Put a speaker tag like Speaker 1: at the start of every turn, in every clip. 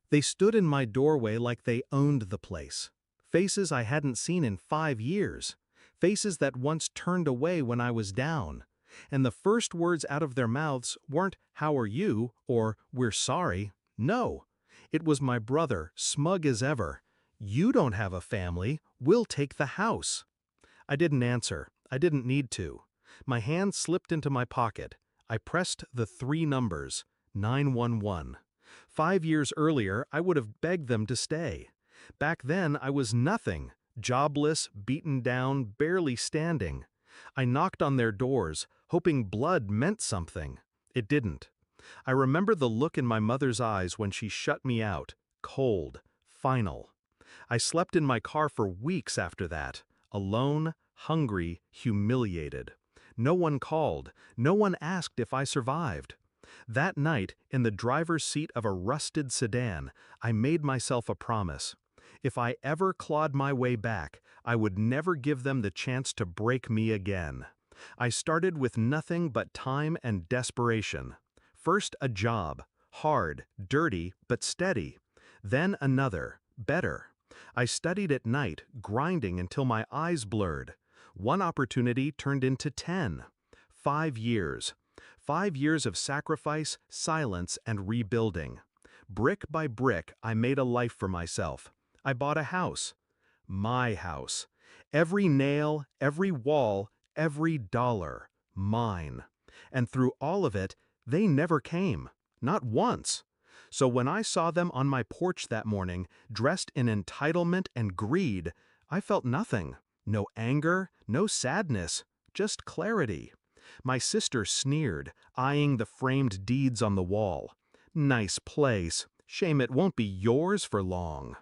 Speaker 1: They stood in my doorway like they owned the place. Faces I hadn't seen in 5 years. Faces that once turned away when I was down. And the first words out of their mouths weren't, "How are you?" or "We're sorry." No. It was my brother, smug as ever. "You don't have a family. We'll take the house." I didn't answer. I didn't need to. My hand slipped into my pocket. I pressed the three numbers, 911. 5 years earlier, I would have begged them to stay. Back then, I was nothing, jobless, beaten down, barely standing. I knocked on their doors, hoping blood meant something. It didn't. I remember the look in my mother's eyes when she shut me out, cold, final. I slept in my car for weeks after that, alone, hungry, humiliated. No one called, no one asked if I survived. That night, in the driver's seat of a rusted sedan, I made myself a promise. If I ever clawed my way back, I would never give them the chance to break me again. I started with nothing but time and desperation. First a job, hard, dirty, but steady. Then another, better. I studied at night, grinding until my eyes blurred. One opportunity turned into 10. 5 years. 5 years of sacrifice, silence, and rebuilding. Brick by brick, I made a life for myself. I bought a house. My house. Every nail, every wall, every dollar. Mine. And through all of it, they never came. Not once. So when I saw them on my porch that morning, dressed in entitlement and greed, I felt nothing. No anger, no sadness, just clarity. My sister sneered, eyeing the framed deeds on the wall. "Nice place. Shame it won't be yours for long."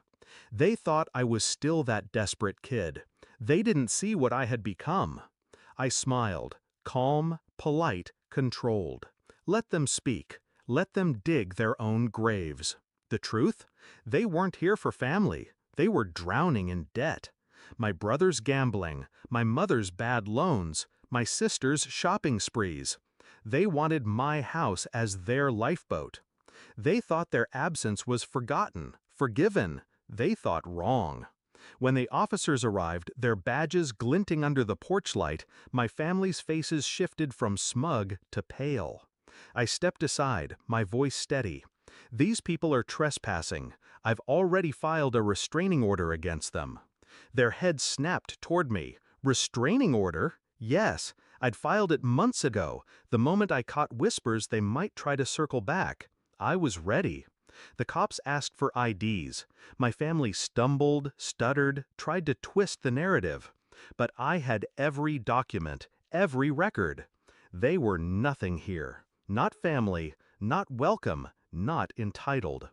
Speaker 1: They thought I was still that desperate kid. They didn't see what I had become. I smiled, calm, polite, controlled. Let them speak. Let them dig their own graves. The truth? They weren't here for family. They were drowning in debt. My brother's gambling, my mother's bad loans, my sister's shopping sprees. They wanted my house as their lifeboat. They thought their absence was forgotten, forgiven. They thought wrong. When the officers arrived, their badges glinting under the porch light, my family's faces shifted from smug to pale. I stepped aside, my voice steady. "These people are trespassing. I've already filed a restraining order against them." Their heads snapped toward me. Restraining order? Yes, I'd filed it months ago, the moment I caught whispers they might try to circle back. I was ready. The cops asked for IDs. My family stumbled, stuttered, tried to twist the narrative. But I had every document, every record. They were nothing here. Not family, not welcome, not entitled.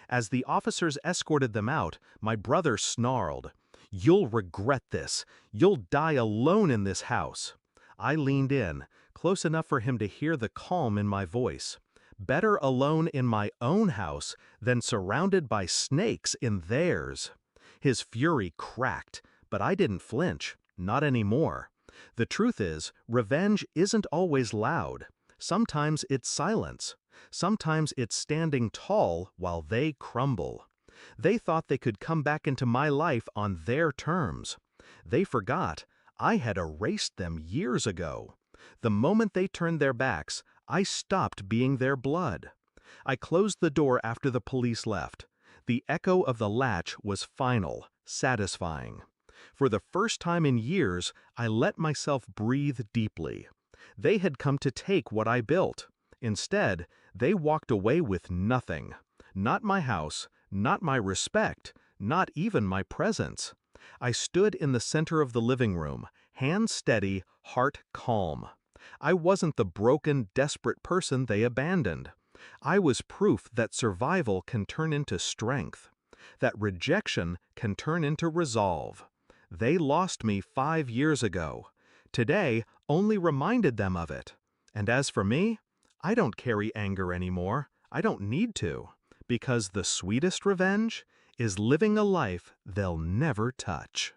Speaker 1: As the officers escorted them out, my brother snarled, "You'll regret this. You'll die alone in this house." I leaned in, close enough for him to hear the calm in my voice. Better alone in my own house than surrounded by snakes in theirs. His fury cracked, but I didn't flinch, not anymore. The truth is, revenge isn't always loud. Sometimes it's silence. Sometimes it's standing tall while they crumble. They thought they could come back into my life on their terms. They forgot I had erased them years ago. The moment they turned their backs, I stopped being their blood. I closed the door after the police left. The echo of the latch was final, satisfying. For the first time in years, I let myself breathe deeply. They had come to take what I built. Instead, they walked away with nothing. Not my house, not my respect, not even my presence. I stood in the center of the living room, hands steady, heart calm. I wasn't the broken, desperate person they abandoned. I was proof that survival can turn into strength, that rejection can turn into resolve. They lost me 5 years ago. Today only reminded them of it. And as for me, I don't carry anger anymore. I don't need to. Because the sweetest revenge is living a life they'll never touch.